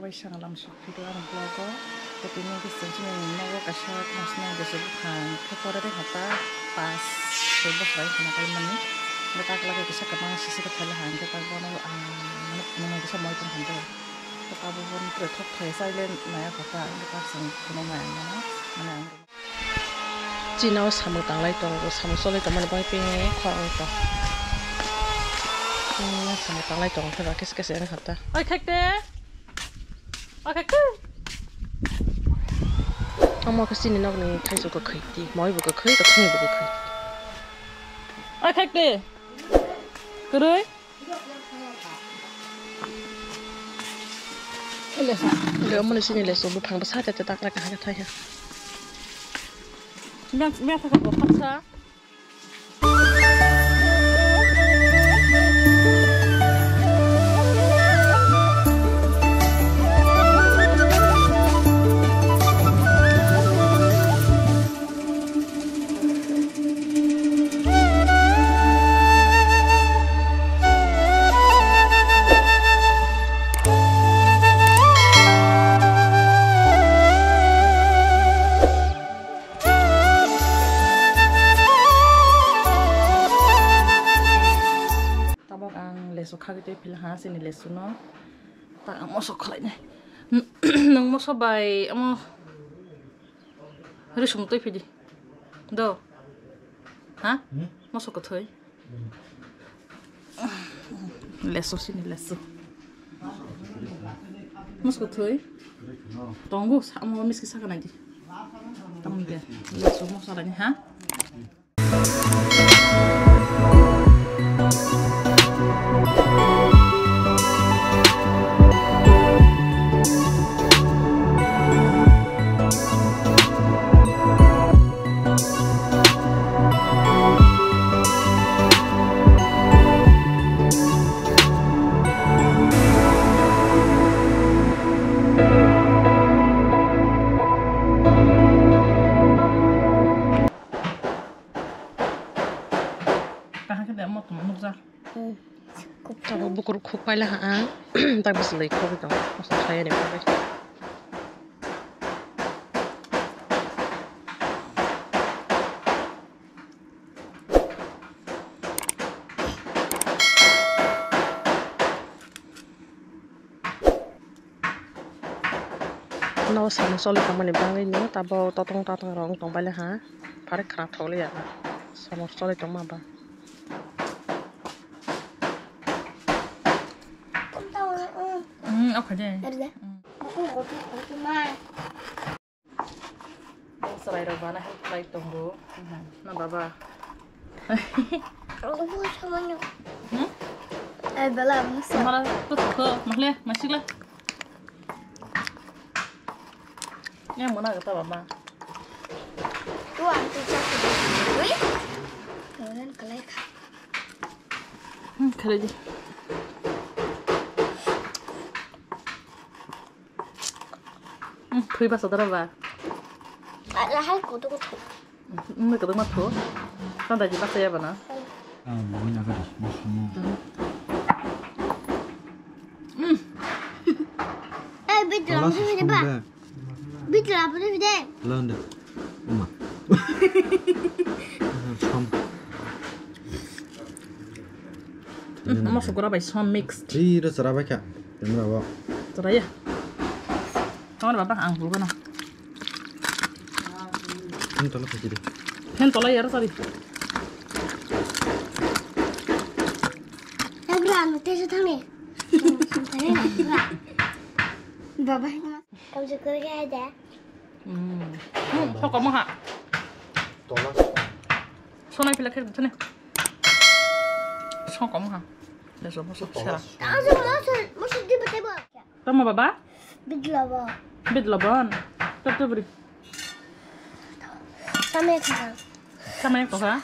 bai sang lam su phikla ram blogo to pini ki senchi ni nago kasha masna de su khang khapora de hata pas sebo sai kana kai mani mata kala ke kisa kamang sisi ka thala hang ke ta bono mane kisa moi tong hando to ka bo bon tre thok thai silent naya khata ka sang kono ma na mane Cina samu tanglai tong samu solai taman bai pingai khwang to samu tanglai tong thara kes kes ene khata oi khakte oi khakte amo ka sini nok ni thai su ka khai ti moi bu ka khai ka thni bu ka khai oi khakte kuroi ele sa le amo sini le so bu phang ba sa ta tak la ka ha ka thai ha mẹ thật có phát xa leso khagite phil ha sini leso no ta amo so khalai ne nang mo so bai amo ri sum toi phidi do ha mo so ko thoi leso sini leso mo so ko thoi tongu amo miski sakana ji tamu de leso mo so rani ha Tahu buku kuk pai lah ha, tak bisa lagi kuk itu, maksud saya ni apa? Nau sama solid sama ni bang ini, tapi tatong rong tong pai lah ha, pada kerap thau le ya, sama solid tong apa? Apa je? Ada. Aku mai. Serai ravana help tunggu. Na baba. Aku mau sama ni. Bela musa. Mala betul. Mahle, masih lah. Yang mana kata baba? Tuan tu cakap. Wih. Orang kelai kah? Kelai je. Thui ba sao ba? Là hai cổ tôi có thủ. Mới có được mặt thua. Sao tại chị bắt xe vào nó? Mau nhà cái gì? Ê, bây giờ làm cái gì ba? Bây giờ làm cái gì đây? Lên được. Mà. Xong. Mà số cái bài son mix. Đi đó sẽ ra cả. Đúng rồi. Rồi ya. Kamu ada apa? Anggur kan? Ini tolak aja deh. Hen tolak ya tadi. Yang berani, tes itu ni. Bapa, kamu suka ke ada? So kamu ha? Tolak. So naik pilih ke sana. So kamu ha? Lepas apa so sekarang? Masuk di betul. Tama baba? Bidlava. Bidlaban. Betul beri. Sama kan? Sama yang kau ha?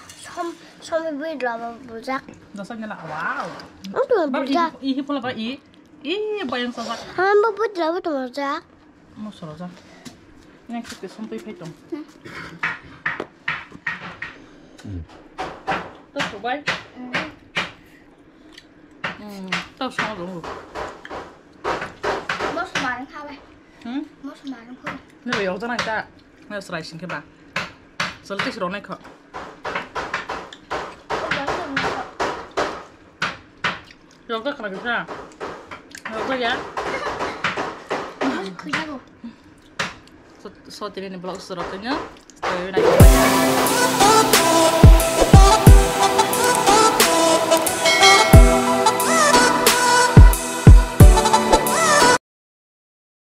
Sama bidlava bujak. Dasarnya lah. Wow. Itu bujak. Ihi pula apa i? Bayang sasak. Hamba bidlava tu bujak. Masuk aja. Yang kita sampai petong. Terus coba. Tahu semua dulu. Masuk 말은 하왜. 응? 무슨 말은 그. 근데 왜 여자랑 짜? 내가 슬라이싱 해봐. 절대 싫어 내 거. 여자 그나 괜찮아. 여자야? 그리고 So, tinin ni vlog sa roto niya. So, yun na